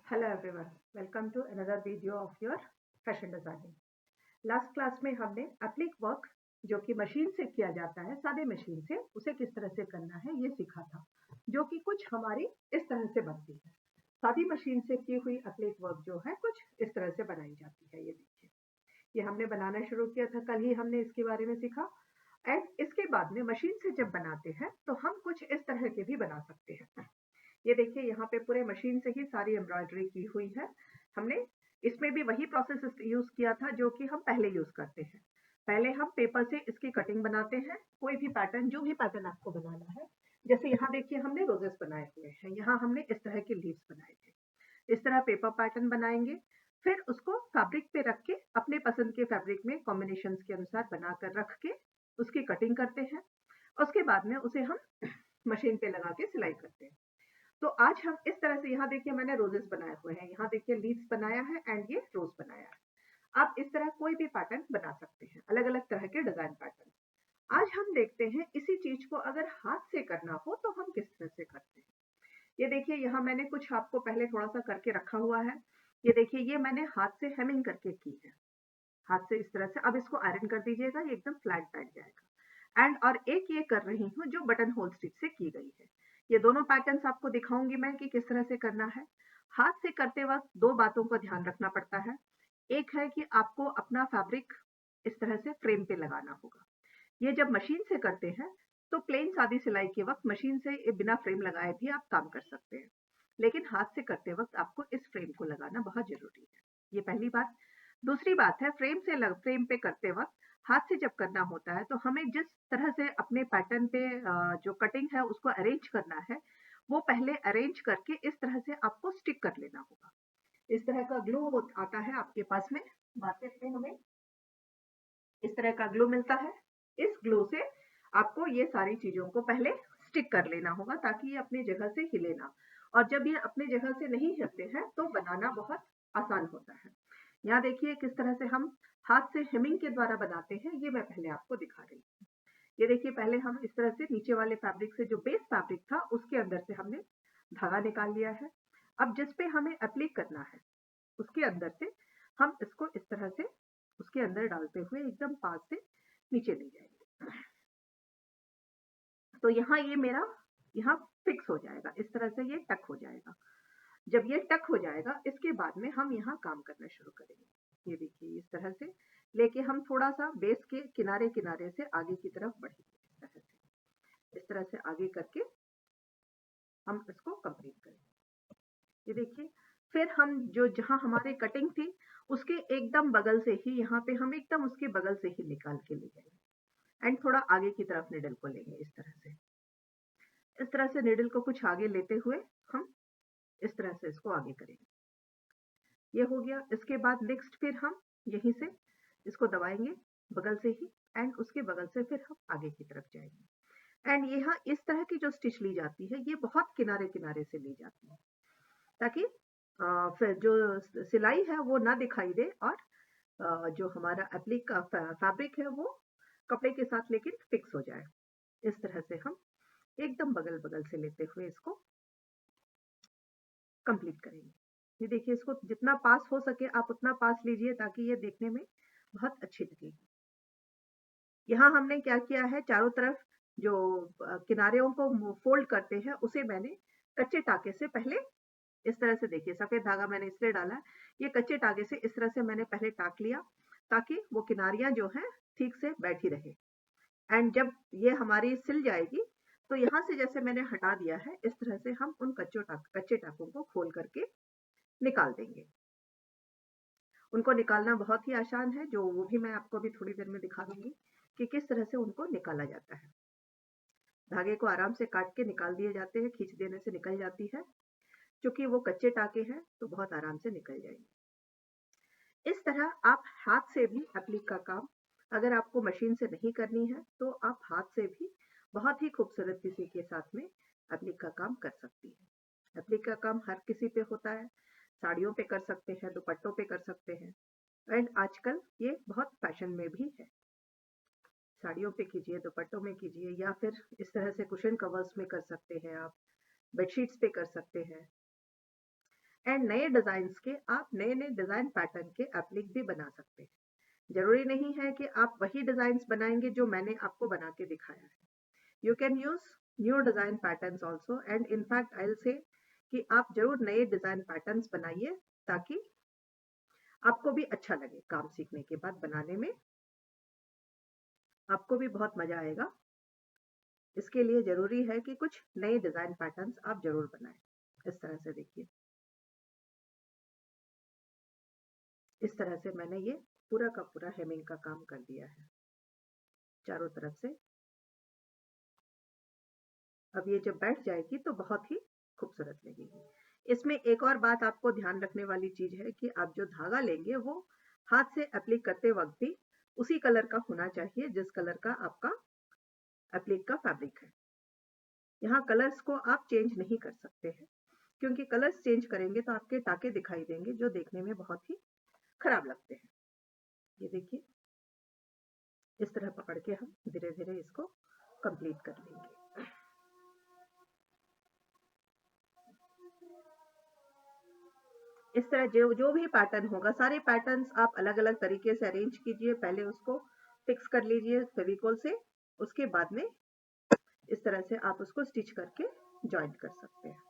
Hello everyone, welcome to another video of your fashion designing. Last class में हमने applique work जो कि machine से किया जाता है, सादे मशीन से उसे किस तरह से करना है ये सीखा था, जो कि कुछ हमारी इस तरह से बनती है। सादी मशीन से की हुई एप्लिक वर्क जो है कुछ इस तरह से बनाई जाती है। ये देखिए, ये हमने बनाना शुरू किया था, कल ही हमने इसके बारे में सीखा। एंड इसके बाद में मशीन से जब बनाते हैं तो हम कुछ इस तरह के भी बना सकते हैं। ये देखिए, यहाँ पे पूरे मशीन से ही सारी एम्ब्रॉयडरी की हुई है। हमने इसमें भी वही प्रोसेस यूज किया था जो कि हम पहले यूज करते हैं। पहले हम पेपर से इसकी कटिंग बनाते हैं, कोई भी पैटर्न, जो भी पैटर्न आपको बनाना है। जैसे यहाँ देखिए, हमने रोजेस बनाए हुए हैं, यहाँ हमने इस तरह के लीव्स बनाए थे। इस तरह पेपर पैटर्न बनाएंगे, फिर उसको फैब्रिक पे रख के अपने पसंद के फैब्रिक में कॉम्बिनेशन के अनुसार बनाकर रख के उसकी कटिंग करते हैं। उसके बाद में उसे हम मशीन पे लगा के सिलाई करते हैं। तो आज हम इस तरह से, यहाँ देखिए मैंने रोजेस बनाए हुए हैं, यहाँ देखिए लीव्स बनाया है एंड ये रोज बनाया है। आप इस तरह कोई भी पैटर्न बना सकते हैं, अलग अलग तरह के डिजाइन पैटर्न। आज हम देखते हैं इसी चीज को अगर हाथ से करना हो तो हम किस तरह से करते हैं। ये देखिए, यहाँ मैंने कुछ आपको पहले थोड़ा सा करके रखा हुआ है। ये देखिए, ये मैंने हाथ से हेमिंग करके की है, हाथ से इस तरह से। अब इसको आयरन कर दीजिएगा, ये एकदम फ्लैट बैठ जाएगा। एंड और एक ये कर रही हूँ जो बटन होल स्टिच से की गई है। ये दोनों पैटर्न्स आपको दिखाऊंगी मैं कि किस तरह से करना है। हाथ से करते वक्त दो बातों का ध्यान रखना पड़ता है। एक है कि आपको अपना फैब्रिक इस तरह से फ्रेम पे लगाना होगा। ये जब मशीन से करते हैं तो प्लेन सादी सिलाई के वक्त मशीन से बिना फ्रेम लगाए भी आप काम कर सकते हैं, लेकिन हाथ से करते वक्त आपको इस फ्रेम को लगाना बहुत जरूरी है। ये पहली बात। दूसरी बात है, फ्रेम पे करते वक्त हाथ से जब करना होता है तो हमें जिस तरह से अपने पैटर्न पे जो कटिंग है उसको अरेंज करना है, वो पहले अरेंज करके इस तरह से आपको स्टिक कर लेना होगा। इस तरह का ग्लू आता है आपके पास में मार्केट में, हमें इस तरह का ग्लू मिलता है। इस ग्लू से आपको ये सारी चीजों को पहले स्टिक कर लेना होगा ताकि ये अपनी जगह से हिले ना। और जब ये अपनी जगह से नहीं हिलते हैं तो बनाना बहुत आसान होता है। यहाँ देखिए किस तरह से हम हाथ से हेमिंग के द्वारा बनाते हैं, ये मैं पहले आपको दिखा रही हूँ। ये देखिए, पहले हम इस तरह से नीचे वाले फैब्रिक से, जो बेस फैब्रिक था उसके अंदर से हमने धागा निकाल लिया है। अब जिस पे हमें एप्लीक करना है उसके अंदर से हम इसको इस तरह से उसके अंदर डालते हुए एकदम पास से नीचे ले जाएंगे। तो यहाँ ये मेरा यहाँ फिक्स हो जाएगा, इस तरह से ये टक हो जाएगा। जब ये टक हो जाएगा इसके बाद में हम यहाँ काम करना शुरू करेंगे। ये देखिए, इस तरह से लेके हम थोड़ा सा बेस के किनारे किनारे से आगे की तरफ बढ़ेंगे। इस तरह से आगे करके हम इसको कंप्लीट करेंगे। ये देखिए, फिर हम जो जहां हमारे कटिंग थी उसके एकदम बगल से ही, यहाँ पे हम एकदम उसके बगल से ही निकाल के ले जाएंगे एंड थोड़ा आगे की तरफ निडल को लेंगे। इस तरह से निडल को कुछ आगे लेते हुए हम इस तरह से इसको आगे करेंगे। ये हो गया। इसके बाद नेक्स्ट फिर हम यहीं से इसको दबाएंगे बगल से ही एंड उसके बगल से फिर हम आगे की तरफ जाएंगे। एंड यहाँ इस तरह की जो स्टिच ली जाती है ये बहुत किनारे किनारे से ली जाती है ताकि फिर जो सिलाई है वो ना दिखाई दे और जो हमारा एप्लिक का फैब्रिक है वो कपड़े के साथ लेकिन फिक्स हो जाए। इस तरह से हम एकदम बगल बगल से लेते हुए इसको कंप्लीट करेंगे। ये देखिए, इसको जितना पास हो सके आप उतना पास लीजिए ताकि ये देखने में बहुत अच्छी लगेगी। यहाँ हमने क्या किया है, चारों तरफ जो किनारों को फोल्ड करते हैं उसे मैंने कच्चे टाके से पहले इस तरह से, देखिए सफेद धागा मैंने इसलिए डाला, ये कच्चे धागे से इस तरह से मैंने पहले टाक लिया ताकि वो किनारियां जो हैं ठीक से बैठी रहे। एंड जब ये हमारी सिल जाएगी तो यहाँ से जैसे मैंने हटा दिया है इस तरह से हम उन कच्चे टाकों को खोल करके निकाल देंगे। उनको निकालना बहुत ही आसान है, जो वो भी मैं आपको अभी थोड़ी देर में दिखा दूंगी कि किस तरह से उनको निकाला जाता है। धागे को आराम से काट के निकाल दिए जाते हैं, खींच देने से निकल जाती है। क्योंकि वो कच्चे टाके हैं तो बहुत आराम से निकल जाएंगे। इस तरह आप हाथ से भी एप्लिक का काम, अगर आपको मशीन से नहीं करनी है तो आप हाथ से भी बहुत ही खूबसूरती के साथ में एप्लिक का काम कर सकती है। एप्लिक का काम हर किसी पे होता है, साड़ियों पे कर सकते हैं, दुपट्टों पे कर सकते हैं एंड आजकल ये बहुत फैशन में भी है। साड़ियों पे कीजिए, दुपट्टों में कीजिए, या फिर इस तरह से कुशन कवर्स में कर सकते हैं, आप बेडशीट्स पे कर सकते हैं। एंड नए डिजाइन्स के आप नए नए डिजाइन पैटर्न के एप्लिक भी बना सकते हैं। जरूरी नहीं है कि आप वही डिजाइन्स बनाएंगे जो मैंने आपको बना के दिखाया है। You can use new design patterns also, and in fact I will say कि आप जरूर नए डिजाइन पैटर्न्स बनाइए ताकि आपको भी अच्छा लगे। काम सीखने के बाद बनाने में आपको भी बहुत मजा आएगा। इसके लिए जरूरी है कि कुछ नए डिजाइन पैटर्न्स आप जरूर बनाएं। इस तरह से देखिए, इस तरह से मैंने ये पूरा का पूरा हेमिंग का काम कर दिया है चारों तरफ से। अब ये जब बैठ जाएगी तो बहुत ही खूबसूरत लगेगी। इसमें एक और बात आपको ध्यान रखने वाली चीज है कि आप जो धागा लेंगे वो हाथ से एप्लिक करते वक्त भी उसी कलर का होना चाहिए जिस कलर का आपका एप्लिक का फैब्रिक है। यहाँ कलर्स को आप चेंज नहीं कर सकते हैं, क्योंकि कलर्स चेंज करेंगे तो आपके टाके दिखाई देंगे जो देखने में बहुत ही खराब लगते हैं। ये देखिए, इस तरह पकड़ के हम धीरे धीरे इसको कंप्लीट कर लेंगे। इस तरह जो भी पैटर्न होगा, सारे पैटर्न्स आप अलग अलग तरीके से अरेंज कीजिए। पहले उसको फिक्स कर लीजिए फेविकोल से, उसके बाद में इस तरह से आप उसको स्टिच करके जॉइंट कर सकते हैं।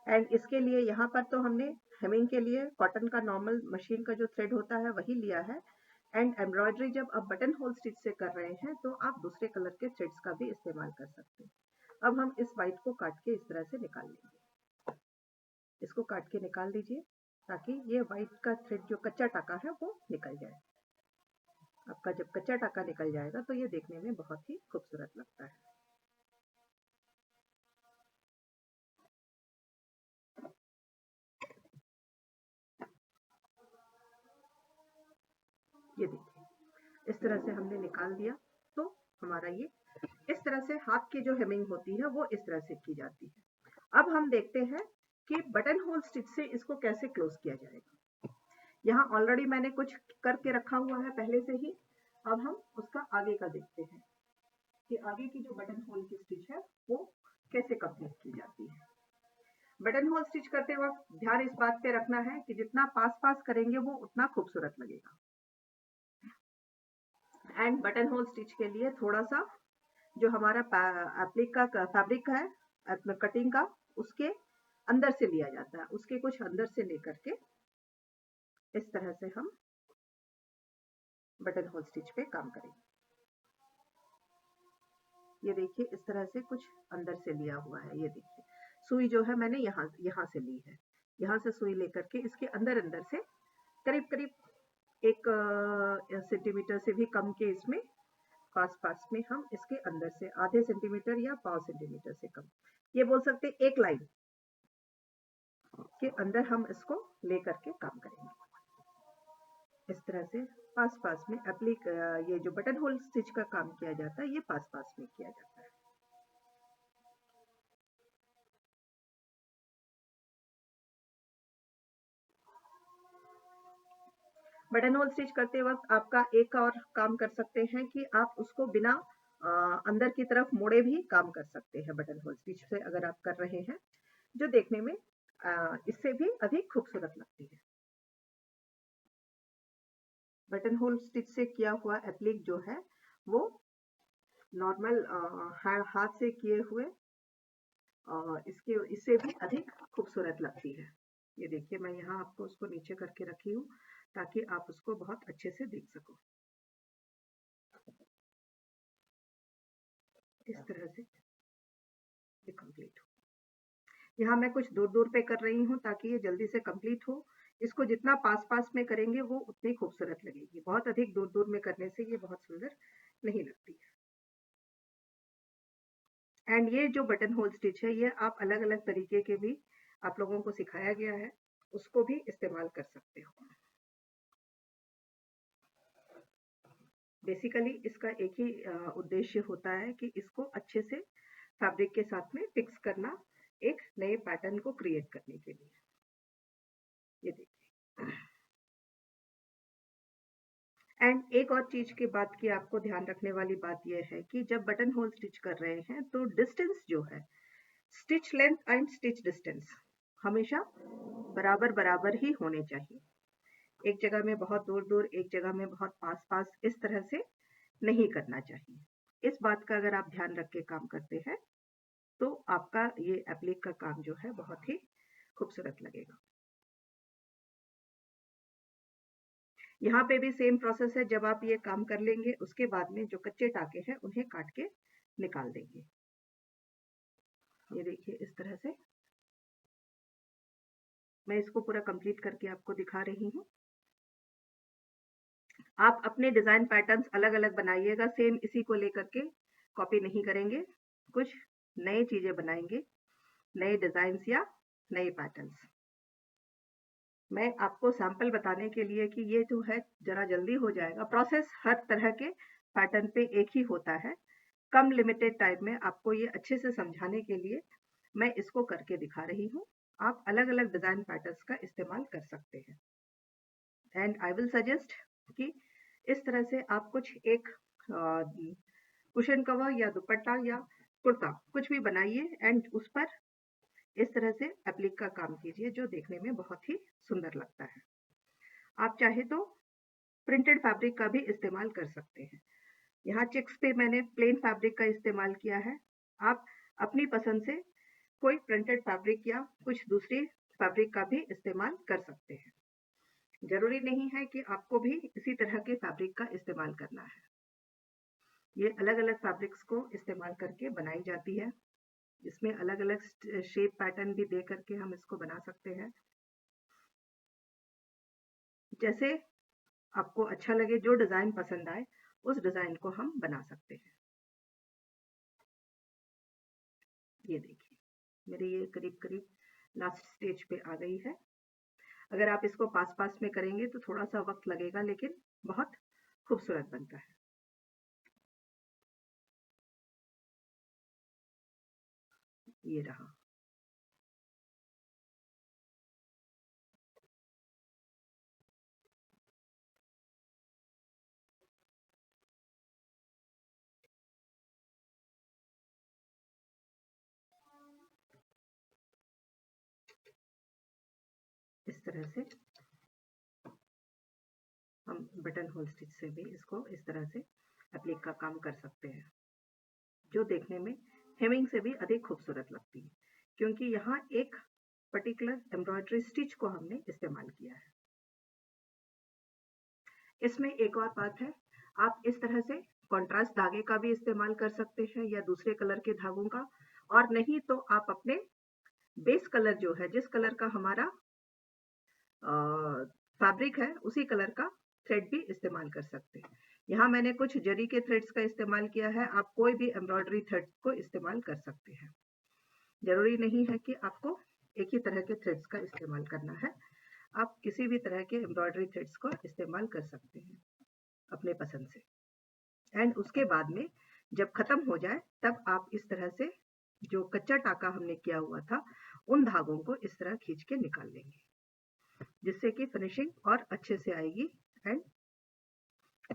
एंड इसके लिए यहाँ पर तो हमने हेमिंग के लिए कॉटन का नॉर्मल मशीन का जो थ्रेड होता है वही लिया है। एंड एम्ब्रॉयडरी जब आप बटन होल स्टिच से कर रहे हैं तो आप दूसरे कलर के थ्रेड्स का भी इस्तेमाल कर सकते हैं। अब हम इस व्हाइट को काट के इस तरह से निकाल लेंगे। इसको काट के निकाल दीजिए ताकि ये व्हाइट का थ्रेड जो कच्चा टाका है वो निकल जाए। आपका जब कच्चा टाका निकल जाएगा तो ये देखने में बहुत ही खूबसूरत लगता है। ये देखिए, इस तरह से हमने निकाल दिया तो हमारा ये इस तरह से हाथ की जो हेमिंग होती है वो इस तरह से की जाती है। अब हम देखते हैं कि बटन होल स्टिच से इसको कैसे क्लोज किया जाएगा। यहाँ ऑलरेडी मैंने कुछ करके रखा हुआ है पहले से ही। अब हम उसका आगे का देखते हैं कि आगे की जो बटन होल की स्टिच है वो कैसे कंप्लीट की जाती है। बटन होल स्टिच करते वक्त ध्यान इस बात पे रखना है कि जितना पास पास करेंगे वो उतना खूबसूरत लगेगा। एंड बटन होल स्टिच के लिए थोड़ा सा जो हमारा एप्लिक का फैब्रिक है कटिंग का, उसके अंदर से लिया जाता है। उसके कुछ अंदर से लेकर के इस तरह से हम बटन होल स्टिच पे काम करेंगे। ये देखिए, इस तरह से कुछ अंदर से लिया हुआ है। ये देखिए, सुई जो है मैंने यहाँ से ली है। यहाँ से सुई लेकर के इसके अंदर अंदर से करीब करीब 1 सेंटीमीटर से भी कम के इसमें पास में हम इसके अंदर से आधे सेंटीमीटर या 1/4 सेंटीमीटर से कम, ये बोल सकते हैं एक लाइन के अंदर हम इसको लेकर के काम करेंगे। इस तरह से पास में एप्लिक ये जो बटन होल स्टिच का काम किया जाता है ये पास में किया जाता है। बटन होल स्टिच करते वक्त आपका एक और काम कर सकते हैं कि आप उसको बिना अंदर की तरफ मोड़े भी काम कर सकते हैं। बटन होल स्टिच से अगर आप कर रहे हैं जो देखने में इससे भी अधिक खूबसूरत लगती है। बटन होल स्टिच से किया हुआ एप्लिक जो है वो नॉर्मल हाथ से किए हुए इससे भी अधिक खूबसूरत लगती है। ये देखिए, मैं यहाँ आपको उसको नीचे करके रखी हूँ ताकि आप उसको बहुत अच्छे से देख सको। इस तरह से ये कंप्लीट हो। यहाँ मैं कुछ दूर दूर पे कर रही हूँ ताकि ये जल्दी से कंप्लीट हो। इसको जितना पास में करेंगे वो उतनी खूबसूरत लगेगी। बहुत अधिक दूर दूर में करने से ये बहुत सुंदर नहीं लगती है। एंड ये जो बटन होल स्टिच है ये आप अलग अलग तरीके के भी आप लोगों को सिखाया गया है, उसको भी इस्तेमाल कर सकते हो। बेसिकली इसका एक ही उद्देश्य होता है कि इसको अच्छे से फैब्रिक के साथ में फिक्स करना, एक नए पैटर्न को क्रिएट करने के लिए। ये देखिए, एंड एक और चीज की बात की आपको ध्यान रखने वाली बात यह है कि जब बटन होल स्टिच कर रहे हैं तो डिस्टेंस जो है, stitch length and stitch distance हमेशा बराबर बराबर ही होने चाहिए। एक जगह में बहुत दूर दूर, एक जगह में बहुत पास पास, इस तरह से नहीं करना चाहिए। इस बात का अगर आप ध्यान रख के काम करते हैं तो आपका ये एप्लिक का काम जो है बहुत ही खूबसूरत लगेगा। यहाँ पे भी सेम प्रोसेस है। जब आप ये काम कर लेंगे उसके बाद में जो कच्चे टाके हैं उन्हें काट के निकाल देंगे। ये देखिए इस तरह से मैं इसको पूरा कंप्लीट करके आपको दिखा रही हूँ। आप अपने डिजाइन पैटर्न्स अलग अलग बनाइएगा, सेम इसी को लेकर के कॉपी नहीं करेंगे, कुछ नई चीजें बनाएंगे, नए डिजाइन्स या नए पैटर्न्स। मैं आपको सैंपल बताने के लिए कि ये जो है जरा जल्दी हो जाएगा। प्रोसेस हर तरह के पैटर्न पे एक ही होता है। कम लिमिटेड टाइम में आपको ये अच्छे से समझाने के लिए मैं इसको करके दिखा रही हूँ। आप अलग अलग डिजाइन पैटर्न्स का इस्तेमाल कर सकते हैं। एंड आई विल सजेस्ट कि इस तरह से आप कुछ एक कुशन कवर या दुपट्टा या कुर्ता कुछ भी बनाइए एंड उस पर इस तरह से एप्लिक का काम कीजिए जो देखने में बहुत ही सुंदर लगता है। आप चाहे तो प्रिंटेड फैब्रिक का भी इस्तेमाल कर सकते हैं। यहाँ चेक्स पे मैंने प्लेन फैब्रिक का इस्तेमाल किया है। आप अपनी पसंद से कोई प्रिंटेड फैब्रिक या कुछ दूसरी फैब्रिक का भी इस्तेमाल कर सकते हैं। जरूरी नहीं है कि आपको भी इसी तरह के फैब्रिक का इस्तेमाल करना है। ये अलग अलग फैब्रिक्स को इस्तेमाल करके बनाई जाती है। इसमें अलग अलग शेप पैटर्न भी दे करके हम इसको बना सकते हैं। जैसे आपको अच्छा लगे, जो डिजाइन पसंद आए उस डिजाइन को हम बना सकते हैं। ये देखिए मेरे ये करीब करीब लास्ट स्टेज पे आ गई है। अगर आप इसको पास पास में करेंगे तो थोड़ा सा वक्त लगेगा, लेकिन बहुत खूबसूरत बनता है। ये रहा। इस तरह से हम बटन होल स्टिच से भी इसको इस तरह से एप्लिक का काम कर सकते हैं, जो देखने में हेमिंग से भी अधिक खूबसूरत लगती है, क्योंकि यहाँ एक पर्टिकुलर एम्ब्रॉयडरी स्टिच को हमने इस्तेमाल किया है। इसमें एक और बात है, आप इस तरह से कॉन्ट्रास्ट धागे का भी इस्तेमाल कर सकते हैं या दूसरे कलर के धागों का, और नहीं तो आप अपने बेस कलर जो है, जिस कलर का हमारा फैब्रिक है, उसी कलर का थ्रेड भी इस्तेमाल कर सकते हैं। यहाँ मैंने कुछ जरी के थ्रेड्स का इस्तेमाल किया है। आप कोई भी एम्ब्रॉयडरी थ्रेड को इस्तेमाल कर सकते हैं। जरूरी नहीं है कि आपको एक ही तरह के थ्रेड्स का इस्तेमाल करना है। आप किसी भी तरह के एम्ब्रॉयडरी थ्रेड्स को इस्तेमाल कर सकते हैं अपने पसंद से। एंड उसके बाद में जब खत्म हो जाए तब आप इस तरह से जो कच्चा टाका हमने किया हुआ था उन धागों को इस तरह खींच के निकाल लेंगे, जिससे कि फिनिशिंग और अच्छे से आएगी एंड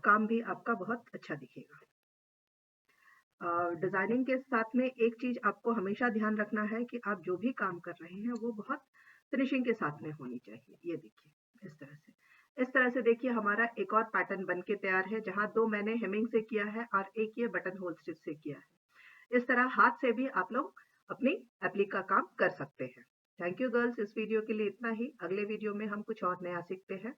काम भी आपका बहुत अच्छा दिखेगा। डिजाइनिंग के साथ में एक चीज आपको हमेशा ध्यान रखना है कि आप जो भी काम कर रहे हैं वो बहुत फिनिशिंग के साथ में होनी चाहिए। ये देखिए इस तरह से देखिए हमारा एक और पैटर्न बन के तैयार है, जहां दो मैंने हेमिंग से किया है और एक ये बटन होल स्टिच से किया है। इस तरह हाथ से भी आप लोग अपनी एप्लिक का काम कर सकते हैं। थैंक यू गर्ल्स, इस वीडियो के लिए इतना ही। अगले वीडियो में हम कुछ और नया सीखते हैं।